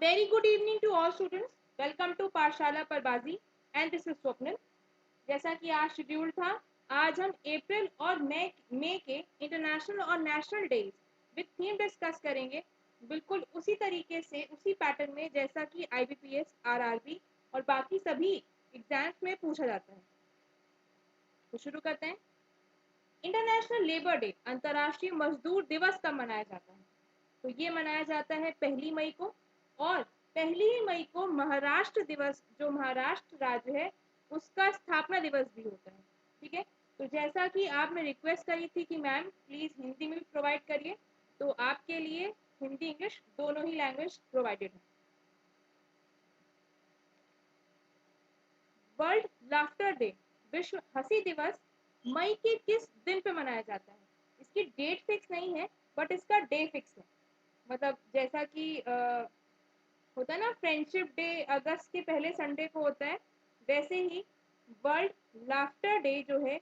very good evening to all students. Welcome to पाठशाला परबाजी and this is Swapnil. जैसा कि आज शेड्यूल था, आज हम अप्रैल और मई के इंटरनेशनल और national days with theme discuss करेंगे. बिल्कुल उसी तरीके से, उसी पैटर्न में जैसा कि IBPS, RRB और बाकी सभी एग्जाम्स में पूछा जाता है. तो शुरू करते हैं. इंटरनेशनल लेबर डे, अंतर्राष्ट्रीय मजदूर दिवस कब मनाया जाता है? तो ये मनाया जाता है 1 मई को, और 1 मई को महाराष्ट्र दिवस, जो महाराष्ट्र राज्य है उसका स्थापना दिवस भी होता है. ठीक है. तो जैसा कि आपने रिक्वेस्ट करी थी कि मैम प्लीज हिंदी में भी प्रोवाइड करिए, तो आपके लिए हिंदी इंग्लिश दोनों ही लैंग्वेज प्रोवाइडेड है. वर्ल्ड लाफ्टर डे, विश्व हंसी दिवस, मई के किस दिन पे मनाया जाता है? इसकी डेट फिक्स नहीं है, बट इसका डे फिक्स है. मतलब जैसा कि होता है ना, फ्रेंडशिप डे अगस्त के पहले संडे को होता है, वैसे ही वर्ल्ड लाफ्टर डे जो है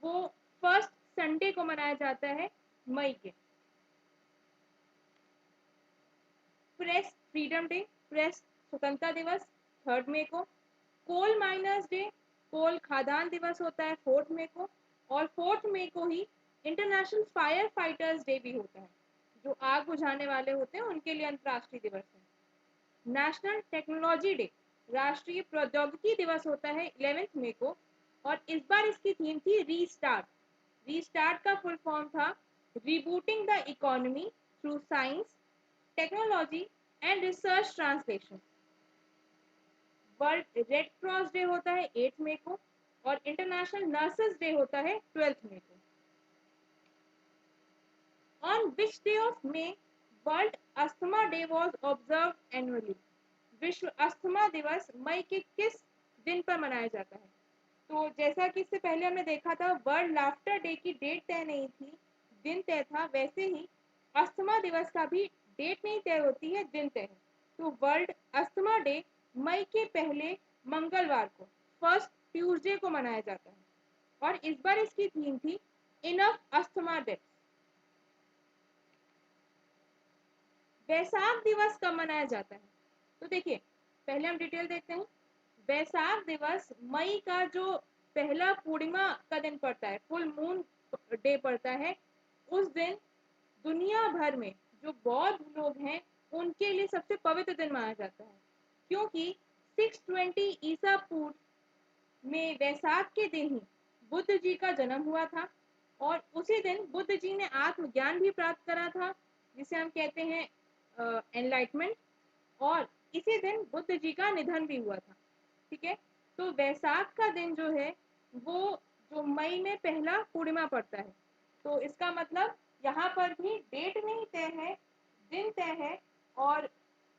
वो फर्स्ट संडे को मनाया जाता है मई के. प्रेस फ्रीडम डे, प्रेस स्वतंत्रता दिवस 3 मई को. कोल माइनर्स डे, कोल खादान दिवस होता है 4 मई को, और 4 मई को ही इंटरनेशनल फायर फाइटर्स डे भी होता है. जो आग बुझाने वाले होते हैं उनके लिए अंतर्राष्ट्रीय दिवस है. नेशनल टेक्नोलॉजी डे, राष्ट्रीय प्रौद्योगिकी दिवस होता है 11 मई को, और इस बार इसकी थीम थी रीस्टार्ट. रीस्टार्ट का फुल फॉर्म था rebooting the economy through science, technology and research translation. World red cross day होता है 8 मई को, और इंटरनेशनल नर्सेस डे होता है 12 मई को. On which day of May world asthma day was observe annually? विश्व अस्थमा दिवस मई के किस दिन पर मनाया जाता है? तो जैसा कि इससे पहले हमने देखा था, वर्ल्ड लाफ्टर डे की डेट तय नहीं थी, दिन तय था, वैसे ही अस्थमा दिवस का भी डेट नहीं तय होती है, दिन तय है. तो वर्ल्ड अस्थमा डे मई के पहले मंगलवार को, फर्स्ट ट्यूसडे को मनाया जाता है, और इस बार इसकी थीम थी इनफ अस्थमा डेथ. वैसाख दिवस कब मनाया जाता है? तो देखिए, पहले हम डिटेल देखते हैं. वैसाख दिवस मई का जो पहला पूर्णिमा का दिन पड़ता है, फुल मून डे पड़ता है, उस दिन दुनिया भर में जो बौद्ध लोग हैं उनके लिए सबसे पवित्र दिन माना जाता है, क्योंकि 620 ईसा पूर्व में वैसाख के दिन ही बुद्ध जी का जन्म हुआ था, और उसी दिन बुद्ध जी ने आत्मज्ञान भी प्राप्त करा था, जिसे हम कहते हैं एनलाइटमेंट, और इसी दिन बुद्ध जी का निधन भी हुआ था. ठीक है. तो वैसाख का दिन जो है वो जो मई में पहला पूर्णिमा पड़ता है, तो इसका मतलब यहाँ पर भी डेट नहीं तय है, दिन तय है. और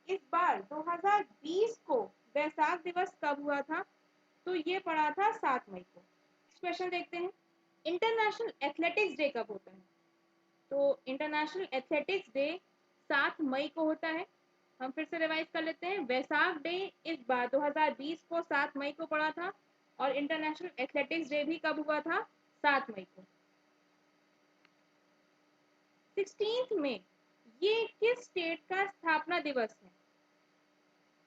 इस बार 2020 को वैसाख दिवस कब हुआ था? तो ये पड़ा था 7 मई को. नेक्स्ट क्वेश्चन देखते हैं. इंटरनेशनल एथलेटिक्स डे कब होता है? तो इंटरनेशनल एथलेटिक्स डे 7 मई को होता है. हम फिर से रिवाइज कर लेते हैं. वैसाख डे इस बार 2020 को 7 मई को पड़ा था, और इंटरनेशनल एथलेटिक्स डे भी कब हुआ था? 7 मई को. 16 मई ये किस स्टेट का स्थापना दिवस है?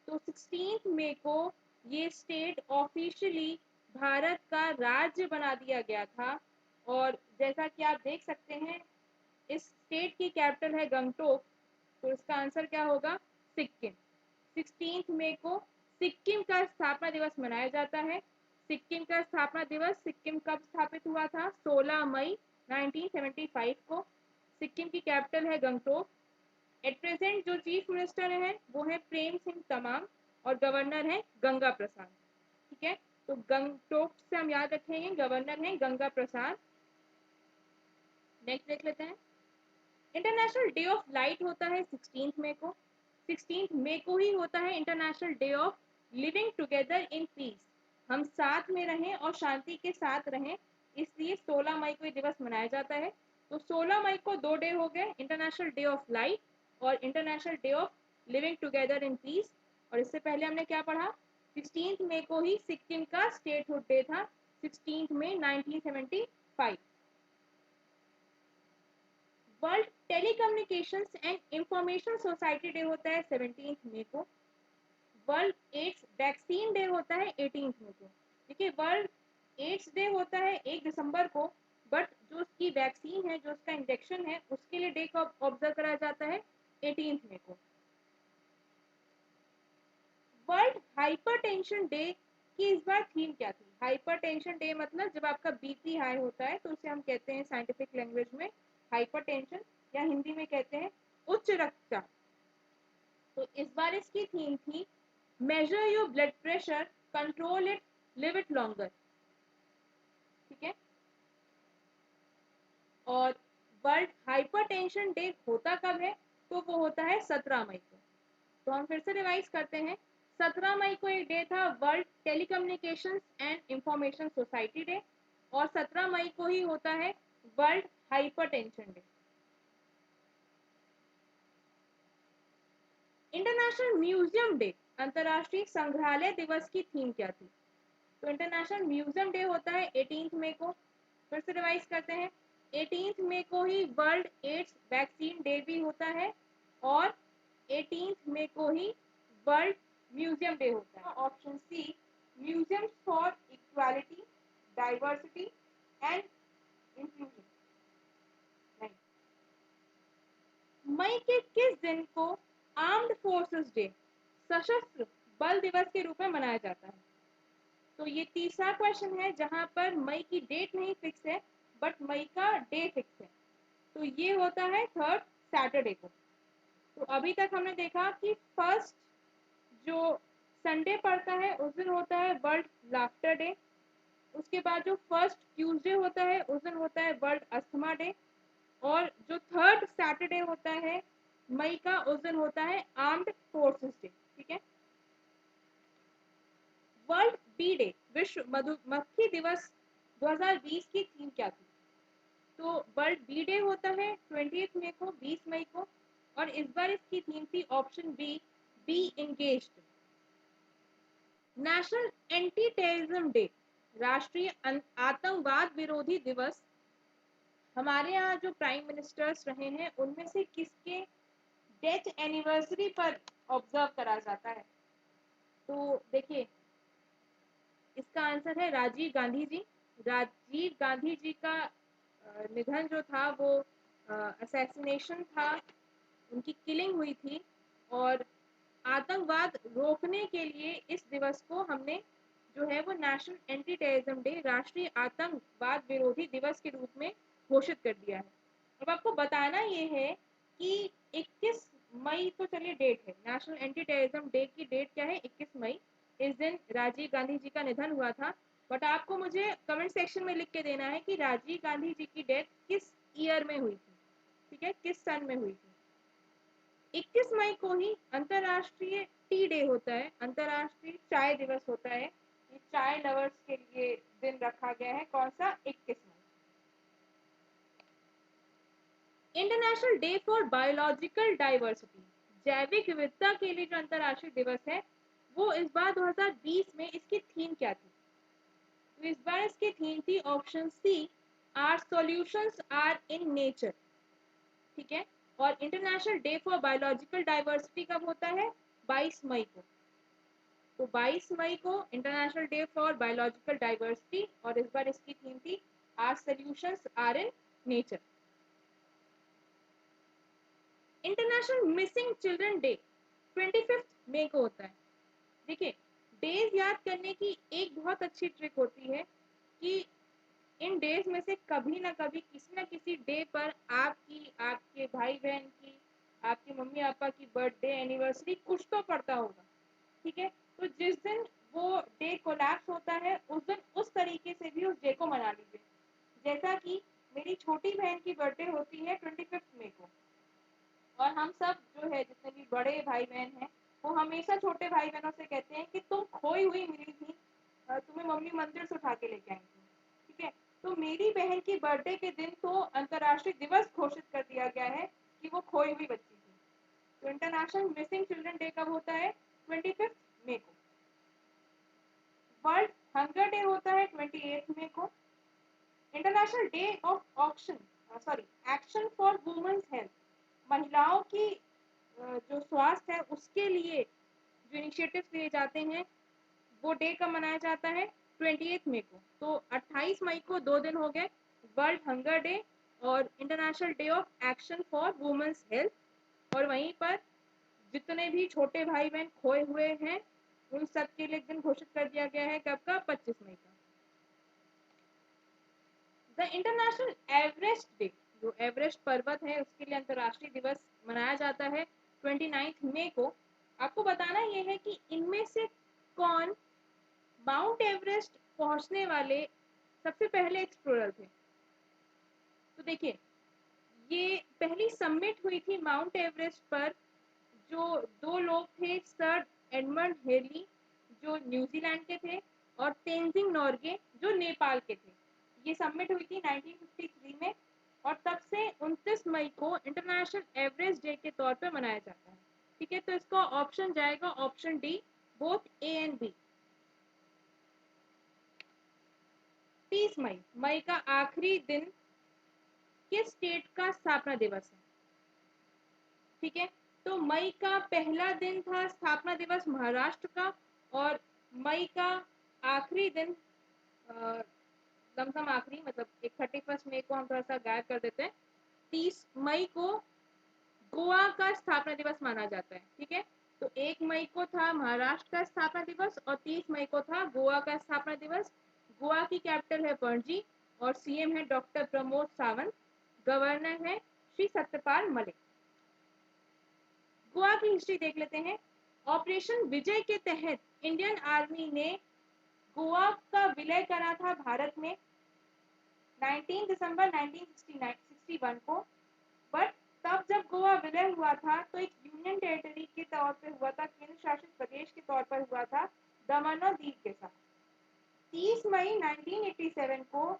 तो 16 मई को ये स्टेट ऑफिशियली भारत का राज्य बना दिया गया था, और जैसा कि आप देख सकते हैं इस स्टेट की कैपिटल है गंगटोक, तो इसका आंसर क्या होगा? सिक्किम. 16 मई को सिक्किम का स्थापना दिवस मनाया जाता है. सिक्किम का स्थापना दिवस, सिक्किम कब स्थापित हुआ था? 16 मई 1975 को. सिक्किम की कैपिटल है गंगटोक. एट प्रेजेंट जो चीफ मिनिस्टर हैं वो है प्रेम सिंह तमांग, और गवर्नर है गंगा प्रसाद. ठीक है. तो गंगटोक से हम याद रखेंगे, गवर्नर है गंगा प्रसाद. नेक्स्ट देख लेते हैं. इंटरनेशनल डे ऑफ लाइट होता है 16 मई को. 16 मई को ही होता है international day of living together in peace. हम साथ में रहें और शांति के साथ रहें, इसलिए 16 मई को ये दिवस मनाया जाता है. तो 16 मई को दो डे हो गए, इंटरनेशनल डे ऑफ लाइट और international day of living together in peace. और इससे पहले हमने क्या पढ़ा? 16 मई को ही सिक्किम का स्टेटहुड डे था, 16 मई 1975. World telecommunications and information society day होता है 17 मई को। वर्ल्ड एड्स वैक्सीन डे होता है 18 मई को। देखिए वर्ल्ड एड्स डे होता है 1 दिसंबर को, बट जो उसकी वैक्सीन है, जो उसका इंजेक्शन है, उसके लिए डे को ऑब्जर्व करा जाता है 18 मई को। वर्ल्ड हाइपरटेंशन डे की इस बार थीम क्या थी? हाइपरटेंशन डे मतलब जब आपका बीपी हाई होता है तो उसे हम कहते हैं साइंटिफिक लैंग्वेज में हाइपरटेंशन, या हिंदी में कहते हैं उच्च रक्तचाप। तो इस बार इसकी थीम थी major your blood pressure, control it, live it longer. ठीक है। और वर्ल्ड हाइपरटेंशन डे होता कब है? तो वो होता है 17 मई को। तो हम फिर से रिवाइज करते हैं। 17 मई को एक डे था world telecommunications and information society day, और 17 मई को ही होता है world hypertension day. International museum day, अंतरराष्ट्रीय संग्रहालय दिवस की थीम क्या थी? तो इंटरनेशनल म्यूजियम डे होता है 18 मई को। फिर से रिवाइज करते हैं। 18 मई को ही वर्ल्ड एड्स वैक्सीन डे भी होता है, और 18 मई को ही वर्ल्ड म्यूजियम डे होता है। Option C, museums for equality, diversity and inclusion. नहीं। मई के किस दिन को आर्म्ड फोर्सेस डे, सशस्त्र बल दिवस के रूप में मनाया जाता है? तो ये तीसरा क्वेश्चन है जहां पर मई की डेट नहीं फिक्स है, बट मई का डे फिक्स है। तो ये होता है 3rd सैटरडे को। तो अभी तक हमने देखा कि फर्स्ट जो संडे पड़ता है उस दिन होता है वर्ल्ड लाफ्टर डे। उसके बाद जो फर्स्ट ट्यूसडे होता है उस दिन होता है वर्ल्ड अस्थमा डे, और जो 3rd सैटरडे होता है मई का उस दिन होता है आर्म्ड फोर्सेस डे। ठीक है। वर्ल्ड बी डे, विश्व मधुमक्खी दिवस 2020 की थीम क्या थी? तो वर्ल्ड बी डे होता है 20 मई को, 20 मई को, और इस बार इसकी थीम थी option B engaged. National anti terrorism day, राष्ट्रीय आतंकवाद विरोधी दिवस, हमारे यहाँ जो प्राइम मिनिस्टर्स रहे हैं उनमें से किसके डेथ एनिवर्सरी पर ऑब्जर्व करा जाता है? तो देखिए इसका आंसर है राजीव गांधी जी। राजीव गांधी जी का निधन जो था वो असैसिनेशन था, उनकी किलिंग हुई थी, और आतंकवाद रोकने के लिए इस दिवस को हमने जो है वो नेशनल एंटी टेररिज्म डे, राष्ट्रीय आतंकवाद विरोधी दिवस के रूप में घोषित कर दिया है। अब आपको बताना ये है कि 21 मई तो चलिए डेट है, नेशनल एंटी टेररिज्म डे की डेट क्या है? 21 मई। इस दिन राजीव गांधी जी का निधन हुआ था, बट आपको मुझे कमेंट सेक्शन में लिख के देना है कि राजीव गांधी जी की डेथ किस ईयर में हुई थी। ठीक है, किस सन में हुई थी। 21 मई को ही अंतरराष्ट्रीय टी डे होता है, अंतरराष्ट्रीय चाय दिवस होता है। ये चाय लवर्स के लिए दिन रखा गया है। कौन सा? 21 मई। International day for biological diversity, जैविक विविधता के लिए जो अंतरराष्ट्रीय दिवस है, वो इस बार 2020 में इसकी थीम क्या थी? तो इस बार इसकी थीम थी option C, our solutions are in nature. ठीक है। और international day for biological diversity कब होता है? 22 मई को। तो 22 मई को international day for biological diversity, और इस बार इसकी थीम थी our solutions are in nature. International missing children day 25 मई को होता है। देखिए डेज याद करने की एक बहुत अच्छी ट्रिक होती है कि इन डेज में से कभी ना कभी किसी ना किसी डे पर आपकी, आपके भाई बहन की, आपकी मम्मी पापा की बर्थडे एनिवर्सरी कुछ तो पड़ता होगा। ठीक है। तो जिस दिन वो डे कोलैप्स होता है उस दिन उस तरीके से भी उस डे को मना लीजिए। जैसा कि मेरी छोटी बहन की बर्थडे होती है 25 मई को, और हम सब जो है जितने भी बड़े भाई बहन हैं वो हमेशा छोटे भाई बहनों से कहते हैं कि तुम खोई हुई मिली थी, तुम्हें मम्मी मंदिर से उठा के लेके आई थी। ठीक है। तो मेरी बहन की बर्थडे के दिन तो अंतर्राष्ट्रीय दिवस घोषित कर दिया गया है कि वो खोई हुई बच्ची थी। तो इंटरनेशनल मिसिंग चिल्ड्रन डे कब होता है? 25 मई को। वर्ल्ड हंगर डे होता है 28 मई को। International day of auction, sorry, action for women's health महिलाओं की जो स्वास्थ्य है उसके लिए जो इनिशिएटिव्स लिए जाते हैं वो डे कब मनाया जाता है? 28 मई को। तो 28 मई को 2 दिन हो गए, वर्ल्ड हंगर डे और international day of action for women's health. और वहीं पर जितने भी छोटे भाई बहन खोए हुए हैं उन सब के लिए एक दिन घोषित कर दिया गया है, कब का? 25 मई का। द इंटरनेशनल एवरेस्ट डे, जो एवरेस्ट पर्वत है उसके लिए अंतर्राष्ट्रीय दिवस मनाया जाता है 29 मई को। आपको बताना ये है कि इनमें से कौन माउंट एवरेस्ट पहुंचने वाले सबसे पहले एक्सप्लोरर थे। तो देखिए, ये पहली सबमिट हुई थी माउंट एवरेस्ट पर, जो दो लोग थे, सर एडमंड हेली जो न्यूजीलैंड के थे और तेंजिंग नोर्गे जो नेपाल के थे। ये सबमिट हुई थी 1953 में और तब से 29 मई को इंटरनेशनल एवरेस्ट डे के तौर पर मनाया जाता है। ठीक है, तो इसका ऑप्शन जाएगा option D, both A and B. 30 मई, मई का आखिरी दिन किस स्टेट का स्थापना दिवस है? ठीक है, तो मई का पहला दिन था स्थापना दिवस महाराष्ट्र का, और मई का आखिरी दिन, लमसम आखिरी मतलब एक 31 मई को हम थोड़ा सा गायब कर देते हैं, 30 मई को गोवा का स्थापना दिवस माना जाता है। ठीक है, तो 1 मई को था महाराष्ट्र का स्थापना दिवस और 30 मई को था गोवा का स्थापना दिवस। गोवा की कैपिटल है पणजी और सीएम है डॉक्टर प्रमोद सावंत, गवर्नर है श्री सत्यपाल मलिक। गोवा की हिस्ट्री देख लेते हैं। ऑपरेशन विजय के तहत इंडियन आर्मी ने गोवा का विलय करा था भारत में 19 दिसंबर 1961 को। बट तब जब गोवा विलय हुआ था तो एक यूनियन टेरिटरी के तौर पे हुआ था, केंद्र शासित प्रदेश के तौर पर हुआ था दमन और दीव के साथ। 30 मई 1987 को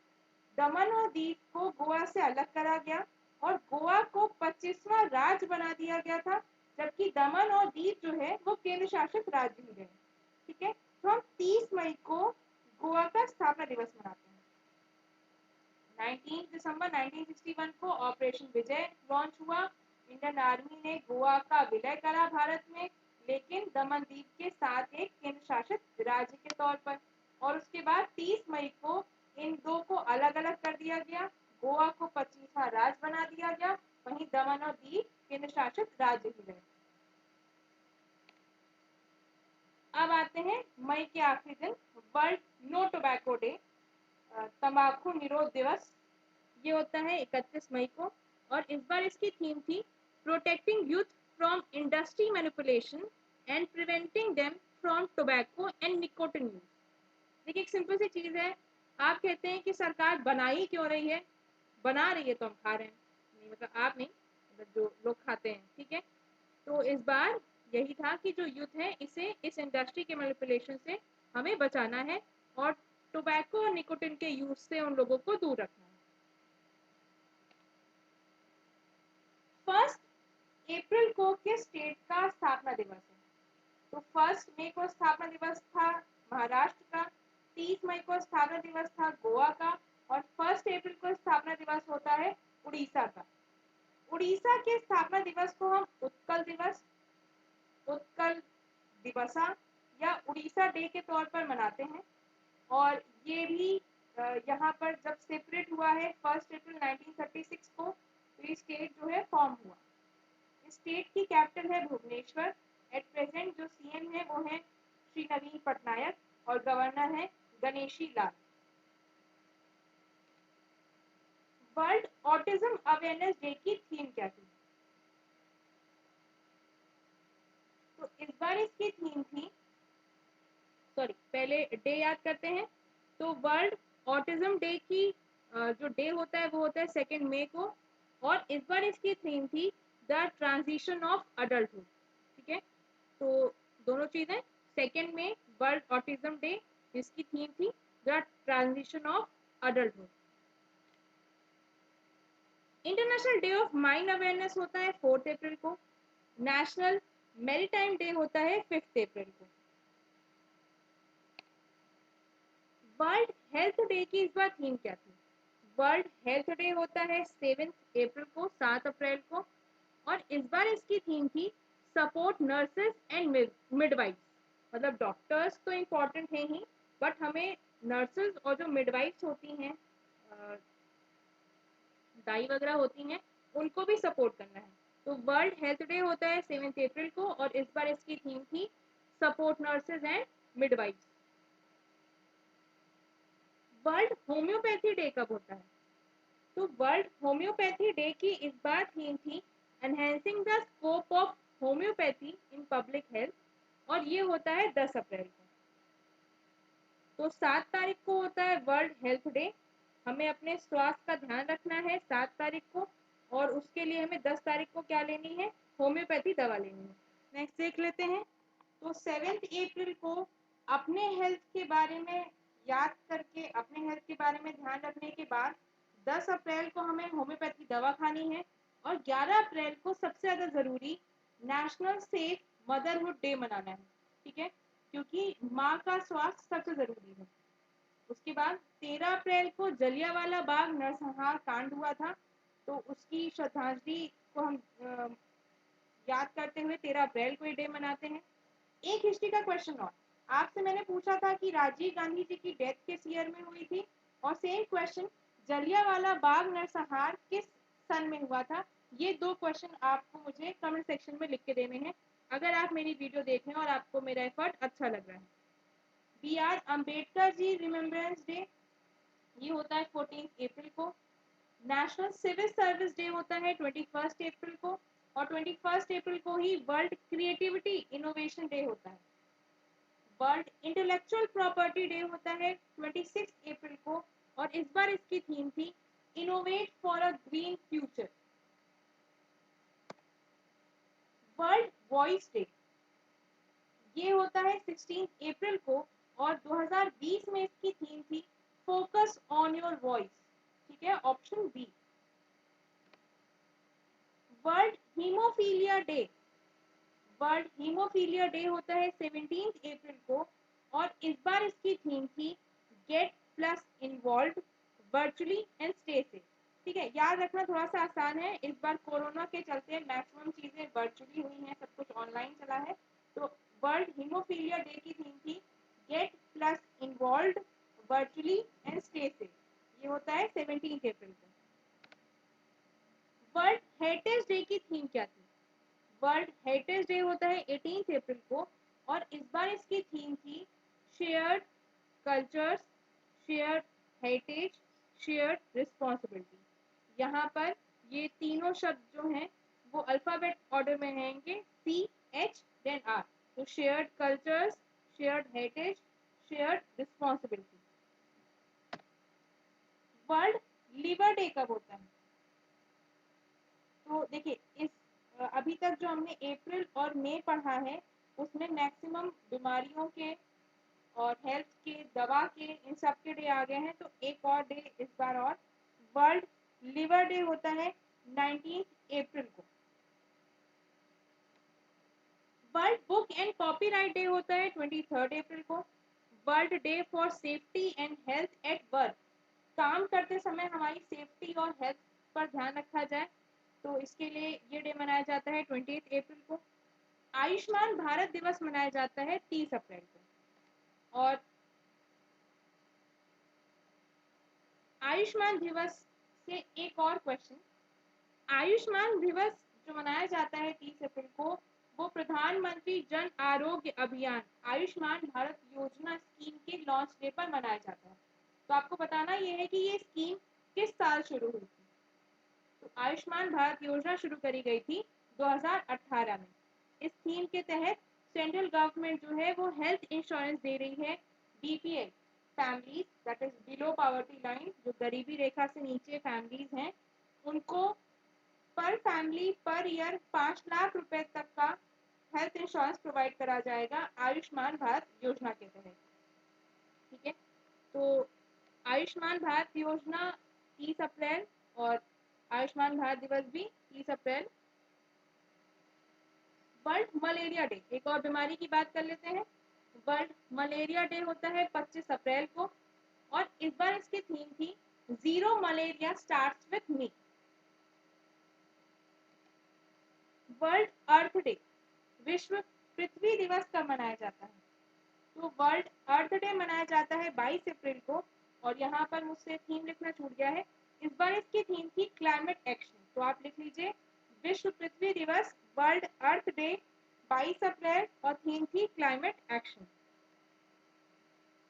दमन और दीव को गोवा से अलग करा गया और गोवा को 25वां राज्य बना दिया गया था, जबकि दमन और दीव जो है वो केंद्र शासित राज्य ही रहे। ठीक है, तो हम 30 मई को गोवा का स्थापना दिवस मनाते हैं। 19 दिसंबर 1961 को ऑपरेशन विजय लॉन्च हुआ। इंडियन आर्मी ने गोवा का विलय करा भारत में, लेकिन दमन द्वीप के साथ एक केंद्र शासित राज्य के तौर पर। और उसके बाद 30 मई को इन दो को अलग अलग कर दिया गया, गोवा को 25वां राज्य बना दिया गया, वहीं दमन और दीव केंद्र शासित राज्य ही रहे। अब आते हैं मई के आखिरी दिन, वर्ल्ड नो टोबैको डे, तंबाकू निरोध दिवस। ये होता है 31 मई को और इस बार इसकी थीम थी protecting youth from industry manipulation and preventing them from tobacco and nicotine use. देखिए, एक सिंपल सी चीज है, आप कहते हैं कि सरकार बना ही क्यों रही है? बना रही है तो हम खा रहे हैं, नहीं मतलब आप नहीं, मतलब जो लोग खाते हैं। ठीक है, तो इस बार यही था कि जो यूथ है इसे इस इंडस्ट्री के मैनिपुलेशन से हमें बचाना है और टोबैको और निकोटिन के यूज से उन लोगों को दूर रखना है। 1 अप्रैल को किस स्टेट का स्थापना दिवस है? तो 1 मई को स्थापना दिवस था महाराष्ट्र का, 30 मई को स्थापना दिवस था गोवा का और 1 अप्रैल को स्थापना दिवस होता है उड़ीसा का। उड़ीसा के स्थापना दिवस को हम उत्कल दिवस, उत्कल दिवसा या उड़ीसा डे के तौर पर मनाते हैं। और ये भी यहाँ पर जब सेपरेट हुआ है 1 अप्रैल 1936 को, तो ये स्टेट जो है फॉर्म हुआ। स्टेट की कैपिटल है भुवनेश्वर। एट प्रेजेंट जो सीएम है वो है श्री नवीन पटनायक और गवर्नर है Ganeshi Lal. World autism awareness day की थीम क्या थी? तो इस बार इसकी थीम थी, सॉरी पहले डे याद करते हैं। तो वर्ल्ड ऑटिज्म डे की जो डे होता है वो होता है 2 मई को और इस बार इसकी थीम थी द ट्रांजिशन ऑफ अडल्टहुड। ठीक है, तो दोनों चीजें, 2 मई वर्ल्ड ऑटिज्म डे, इसकी थीम थी the transition of adulthood. International day of mine awareness होता है 4 अप्रैल को। नेशनल मैरीटाइम डे होता है 5 अप्रैल को। वर्ल्ड हेल्थ डे की इस बार थीम क्या थी? वर्ल्ड हेल्थ डे होता है 7 अप्रैल को, 7 अप्रैल को। और इस बार इसकी थीम थी सपोर्ट नर्सेस एंड मिडवाइफ्स। मतलब डॉक्टर्स तो इम्पोर्टेंट है ही, बट हमें नर्सेस और जो मिडवाइफ्स होती हैं, दाई वगैरह होती हैं, उनको भी सपोर्ट करना है। तो वर्ल्ड हेल्थ डे होता है 7 अप्रैल को, और इस बार इसकी थीम थी support nurses and midwives. World homeopathy day कब होता है? तो वर्ल्ड होम्योपैथी डे की इस बार थीम थी enhancing the scope of homeopathy in public health, और ये होता है 10 अप्रैल को। तो 7 तारीख को होता है वर्ल्ड हेल्थ डे। हमें अपने स्वास्थ्य का ध्यान रखना है 7 तारीख को, और उसके लिए हमें 10 तारीख को क्या लेनी है? होम्योपैथी दवा लेनी है। नेक्स्ट देख लेते हैं। तो 7 अप्रैल को अपने हेल्थ के बारे में याद करके, अपने हेल्थ के बारे में ध्यान रखने के बाद 10 अप्रैल को हमें होम्योपैथी दवा खानी है, और 11 अप्रैल को सबसे ज़्यादा ज़रूरी नेशनल सेफ मदरहुड डे मनाना है। ठीक है, क्योंकि माँ का स्वास्थ्य सबसे ज़रूरी है। उसके बाद 13 अप्रैल को जलियांवाला बाग नरसंहार कांड हुआ था, तो उसकी श्रद्धांजलि को हम याद करते हुए 13 अप्रैल को ये डे मनाते हैं। एक हिस्ट्री का क्वेश्चन और आपसे मैंने पूछा था कि राजीव गांधी जी की डेथ किस ईयर में हुई थी, और सेम क्वेश्चन जलियांवाला बाग नरसंहार किस सन में हुआ था। ये दो क्वेश्चन आपको मुझे कमेंट सेक्शन में लिख के देने हैं, अगर आप मेरी वीडियो देख रहे हैं और आपको मेरा एफर्ट अच्छा लग रहा है। B R Ambedkar ji remembrance day, ये होता है 14 अप्रैल को। नेशनल सिविल सर्विस डे होता है 21 अप्रैल को, और 21 अप्रैल को ही वर्ल्ड क्रिएटिविटी इनोवेशन डे होता है। वर्ल्ड इंटेलेक्चुअल प्रॉपर्टी डे होता है 26 अप्रैल को, और इस बार इसकी थीम थी innovate for a green future. World voice day, ये होता है 16 अप्रैल को, और 2020 में इसकी थीम थी फोकस ऑन योर वॉइस। ठीक है, option B. World haemophilia day, world haemophilia day होता है 17 अप्रैल को, और इस बार इसकी थीम थी gate plus involve virtually and stay safe. ठीक है, याद रखना थोड़ा सा आसान है, इस बार कोरोना के चलते मैक्सिमम चीजें वर्चुअली हुई हैं, सब कुछ ऑनलाइन चला है। तो वर्ल्ड हीमोफीलिया डे की थीम थी gate plus involve virtually and stay safe. ये होता है 17 अप्रैल को। वर्ल्ड हेरिटेज डे की थीम क्या थी? वर्ल्ड हेरिटेज डे होता है 18 अप्रैल को, और इस बार इसकी थीम थी shared cultures, shared heritage, shared responsibility. यहाँ पर ये तीनों शब्द जो हैं वो अल्फाबेट ऑर्डर में रहेंगे, CH देन R। तो shared cultures, shared heritage, shared responsibility. World liver day कब होता है? तो देखिए, इस अभी तक जो हमने अप्रैल और मई पढ़ा है, उसमें मैक्सिमम बीमारियों के और हेल्थ के, दवा के, इन सब के डे आ गए हैं। तो एक और डे इस बार और वर्ल्ड लिवर डे होता है 19 अप्रैल को। World book and copyright day होता है 23 अप्रैल को। World day for safety and health at work, काम करते समय हमारी सेफ्टी और हेल्थ पर ध्यान रखा जाए, तो इसके लिए ये डे मनाया जाता है 28 अप्रैल को। आयुष्मान भारत दिवस मनाया जाता है 30 अप्रैल को। और आयुष्मान दिवस से एक और क्वेश्चन, आयुष्मान दिवस जो मनाया जाता है 30 अप्रैल को, वो प्रधानमंत्री जन आरोग्य अभियान आयुष्मान भारत योजना स्कीम के लॉन्च डे पर मनाया जाता है। तो आपको बताना ये है कि ये स्कीम किस साल शुरू हुई थी। तो आयुष्मान भारत योजना शुरू करी गई थी 2018 में। इस थीम के तहत सेंट्रल गवर्नमेंट जो है वो हेल्थ इंश्योरेंस दे रही है BPL families, that is below poverty line, जो गरीबी रेखा से नीचे फैमिलीज हैं, उनको पर फैमिली पर ईयर 5 लाख रुपए तक का हेल्थ इंश्योरेंस प्रोवाइड करा जाएगा आयुष्मान भारत योजना के तहत। ठीक है, तो आयुष्मान भारत योजना 30 अप्रैल, और आयुष्मान भारत दिवस भी 30 अप्रैल। वर्ल्ड मलेरिया डे, एक और बीमारी की बात कर लेते हैं। वर्ल्ड मलेरिया डे होता है 25 अप्रैल को, और इस बार इसकी थीम थी zero malaria starts with me. World earth day, विश्व पृथ्वी दिवस कब मनाया जाता है? तो वर्ल्ड अर्थ डे मनाया जाता है 22 अप्रैल को। और यहाँ पर मुझसे थीम लिखना छूट गया है, इस बार इसकी थीम थी क्लाइमेट एक्शन। तो आप लिख लीजिए विश्व पृथ्वी दिवस वर्ल्ड अर्थ डे 22 अप्रैल और थीम थी क्लाइमेट एक्शन।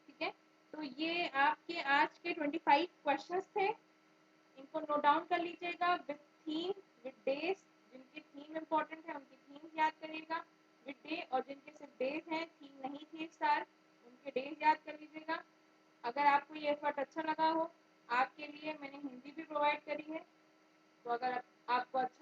ठीक है, तो ये आपके आज के 25 क्वेश्चंस थे, इनको नोट डाउन कर लीजिएगा विद थीम, विद डेज। जिनकी थीम इंपॉर्टेंट है उनकी थीम याद करिएगा विद डे, और जिनके सिर्फ डेज हैं, थीम नहीं थी इस साल, उनके डेज याद कर लीजिएगा। अगर आपको ये एफर्ट अच्छा लगा हो, आपके लिए मैंने हिंदी भी प्रोवाइड करी है, तो अगर आपको अच्छा